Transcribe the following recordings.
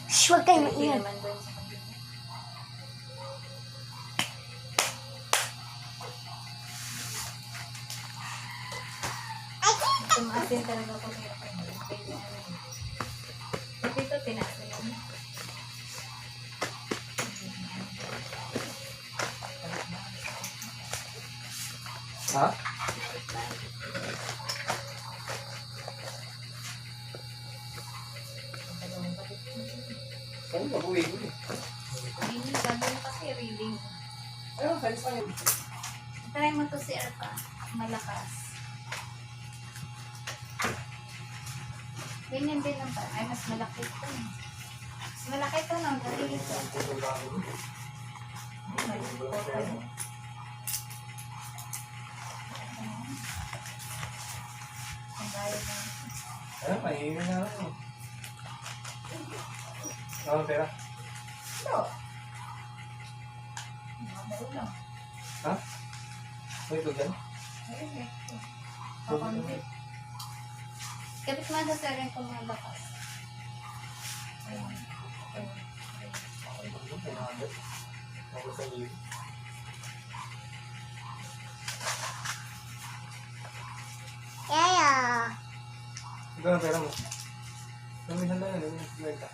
Shh, huwag kayo Hindi maingay. naman doon sa kabila. Tumaasin talaga ako kaya dito tinasin lang. Ha? Ano ba buwi ko eh? Hindi, sabi mo kasi reading. Ayun, salis pa yun. Try mo to si Erpa. Malakas. Ganyan din ang pa. Ay, mas malaki ito. Mas malaki ito, no? Dali ito. Ang bayad na. Ayun, mahihingi na lang eh. Ano, pera? Ito. Mabay lang. Ha? May ito dyan? Ayun, ito. Pakundi. Kapit mo sa sarili kung malakas. Ayun. Ako sa iyo. Yaya. Ikaw ang pera mo. Ano yung handa yan? Ano yung kwenta?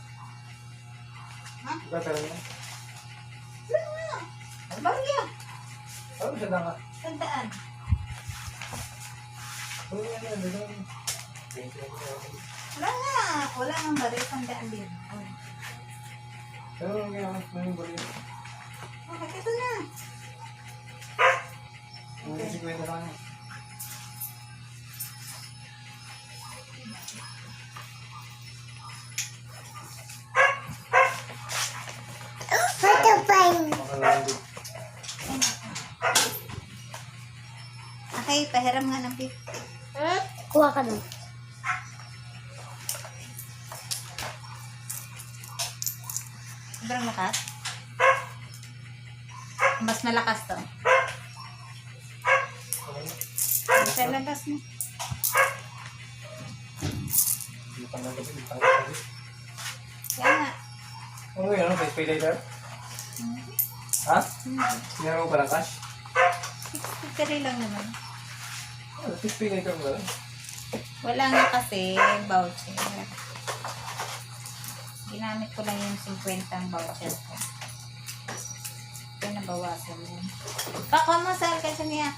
Ha? Ikaw ang pera mo. Ang bagyo. Ano yung handa ka? Tandaan. Ano yung handa? Ano yung handa? Wala nga. Wala nang baril. Tandaan din. Ano yung handa? Ano yung bali? Okay, ito na. Ano yung 50 lang yan? Photo frame. Makalandig. Okay, pahiram nga ng pip. Kuha ka dun. Sobrang lakas. Mas malakas to. Sa labas mo. Hindi pa nang gabi, hindi pa nang gabi. Kaya nga. Ano yun? Ano? Pay later? Ha? Meron mo palang cash? 63 lang naman. Ano? Pay later mo lang? Wala nga kasi voucher. Ginamit ko lang yung 50 ang voucher ko. Kaya nabawasan mo. Kako mo sa kasi niya.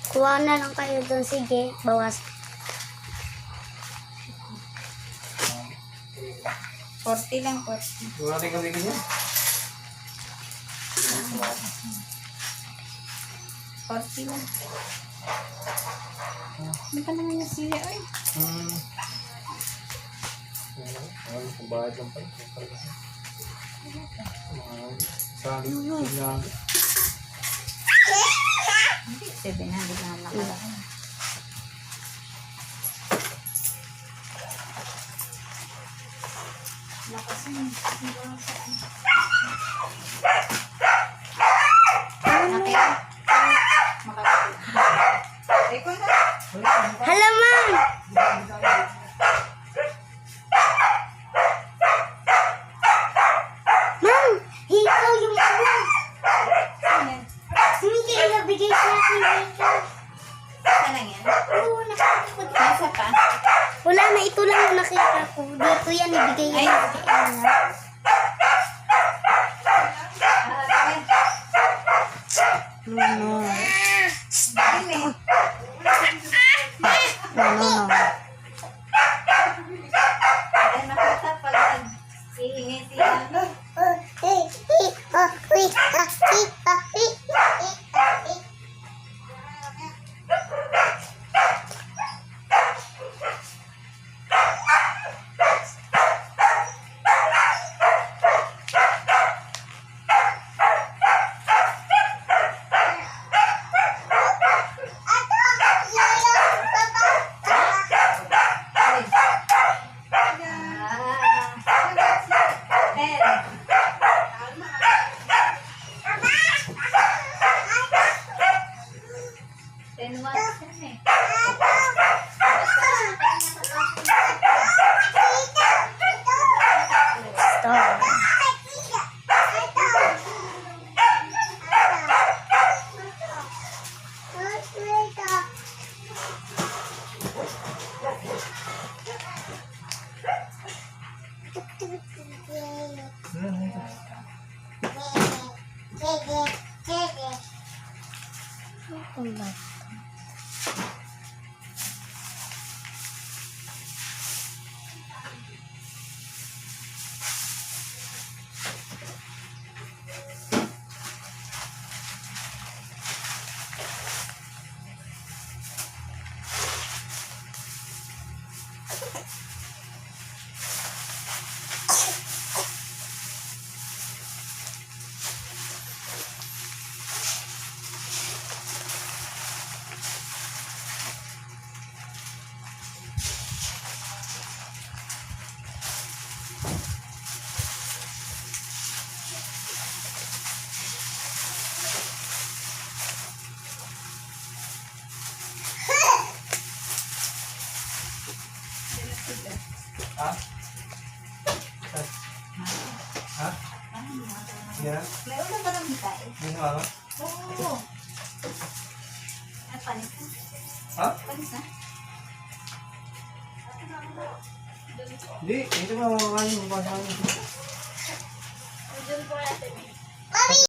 Kuha na lang kayo dun. Sige, bawas. 40 lang, 40. Wala natin gamitin yun. 40 lang. Ano ka naman yung siya? Ay, Ano? Pagbayad lang pala. Sali. Tingnan. hindi. 700 na nakalaki. Lakas mo. Okay. Makakapit. Ay, kung na. Hala, ma'am! Ma'am! Ikaw yung ano? Ayan. Hindi kayo nabigay sa akin dito. Saan lang yan? Oo, nakita ko dito. Nasa pa? Wala na, ito lang yung nakita ko. Dito yan, ibigay Ay. yan. Ayan. No, no. No, no, no. Ay, nakita pala. Hihingi siya. Ito. Ito ba? Ha? Ha? Hindi na? May ulam ba naman tayo? Hindi na ako? Oo. Ay, panis na. Ha? Panis na. Hindi, ito na makakain mo ba sa akin? Mami!